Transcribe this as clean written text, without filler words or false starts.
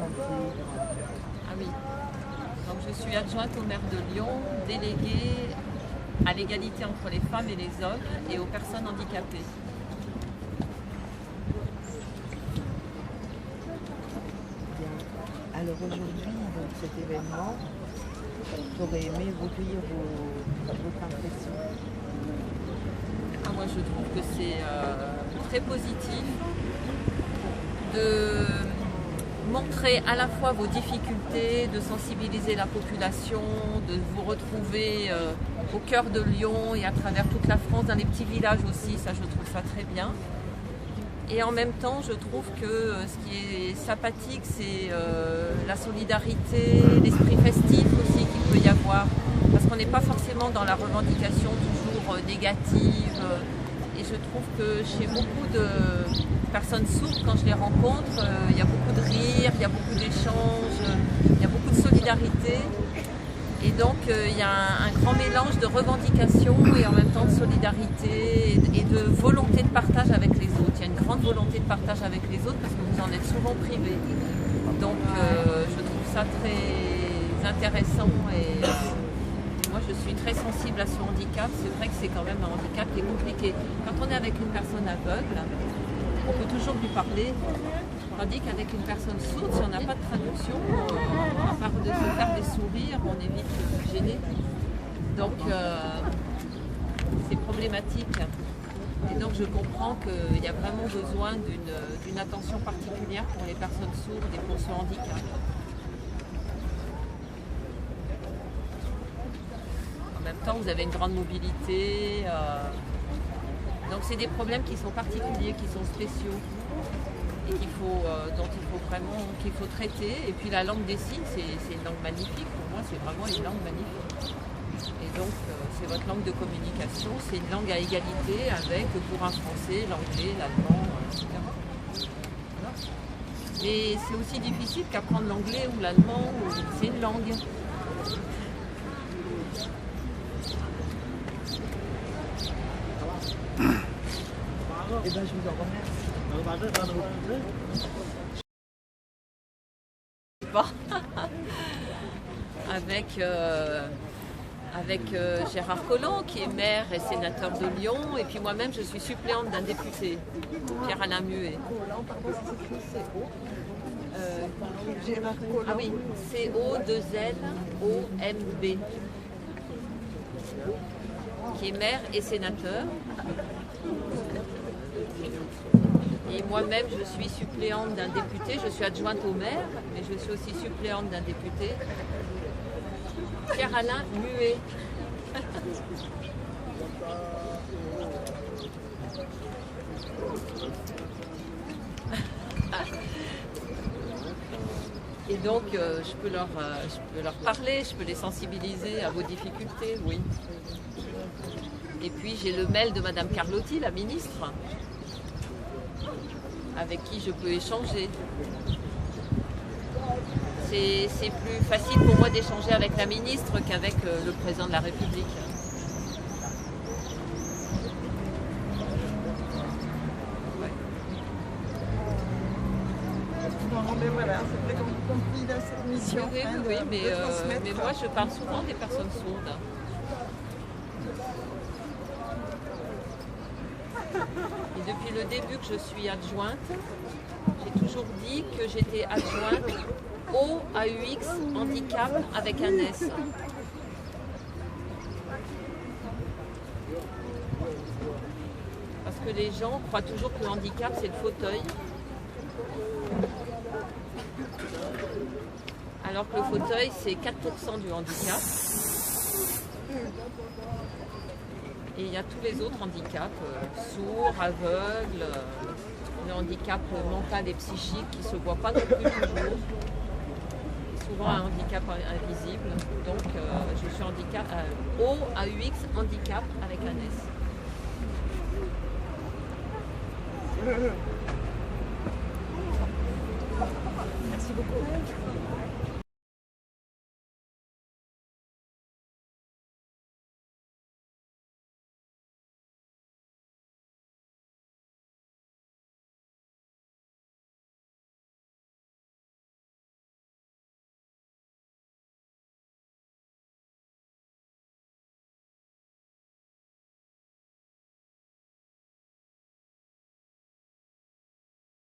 santé. Ah oui. Donc je suis adjointe au maire de Lyon, déléguée à l'égalité entre les femmes et les hommes et aux personnes handicapées. Bien. Alors aujourd'hui, donc cet événement, j'aurais aimé recueillir votre impression. Ah, moi je trouve que c'est très positif de montrer à la fois vos difficultés, de sensibiliser la population, de vous retrouver au cœur de Lyon et à travers toute la France, dans les petits villages aussi, ça je trouve ça très bien. Et en même temps, je trouve que ce qui est sympathique, c'est la solidarité, l'esprit festif aussi qu'il peut y avoir. Parce qu'on n'est pas forcément dans la revendication toujours négative. Et je trouve que chez beaucoup de personnes sourdes, quand je les rencontre, il y a beaucoup de rires, il y a beaucoup d'échanges, il y a beaucoup de solidarité. Et donc il y a un grand mélange de revendications et en même temps de solidarité et de volonté de partage avec les autres. Il y a une grande volonté de partage avec les autres parce que vous en êtes souvent privés. Donc je trouve ça très intéressant et moi je suis très sensible à ce handicap. C'est vrai que c'est quand même un handicap qui est compliqué. Quand on est avec une personne aveugle, on peut toujours lui parler. Tandis qu'avec une personne sourde, si on n'a pas de traduction, à part de se faire des sourires, on est vite gêné. Donc c'est problématique. Et donc je comprends qu'il y a vraiment besoin d'une attention particulière pour les personnes sourdes et pour ce handicap. En même temps, vous avez une grande mobilité. Donc c'est des problèmes qui sont particuliers, qui sont spéciaux. Et dont il faut vraiment traiter. Et puis la langue des signes, c'est une langue magnifique. Pour moi, c'est vraiment une langue magnifique. Et donc, c'est votre langue de communication. C'est une langue à égalité avec, pour un français, l'anglais, l'allemand, etc. Voilà. Mais c'est aussi difficile qu'apprendre l'anglais ou l'allemand. C'est une langue. Eh bien, je vous en remercie. Avec Gérard Collomb qui est maire et sénateur de Lyon et puis moi-même je suis suppléante d'un député, Pierre-Alain Muet. Gérard Collomb. Ah oui, C-O-2-L-O-M-B qui est maire et sénateur. Et moi-même, je suis suppléante d'un député. Je suis adjointe au maire, mais je suis aussi suppléante d'un député. Pierre-Alain Muet. Et donc, je peux leur parler, je peux les sensibiliser à vos difficultés, oui. Et puis, j'ai le mail de Madame Carlotti, la ministre, avec qui je peux échanger. C'est plus facile pour moi d'échanger avec la ministre qu'avec le président de la République. Ouais. Non, mais voilà, c'est vrai qu'on compris dans cette mission. Oui, mais moi je parle souvent des personnes sourdes. Et depuis le début que je suis adjointe, j'ai toujours dit que j'étais adjointe au AUX handicap avec un S. Parce que les gens croient toujours que le handicap c'est le fauteuil. Alors que le fauteuil c'est 4% du handicap. Et il y a tous les autres handicaps, sourds, aveugles, le handicap mental et psychique qui ne se voit pas non plus toujours. Souvent un handicap invisible. Donc je suis handicap, AUX handicap avec un S. Merci beaucoup.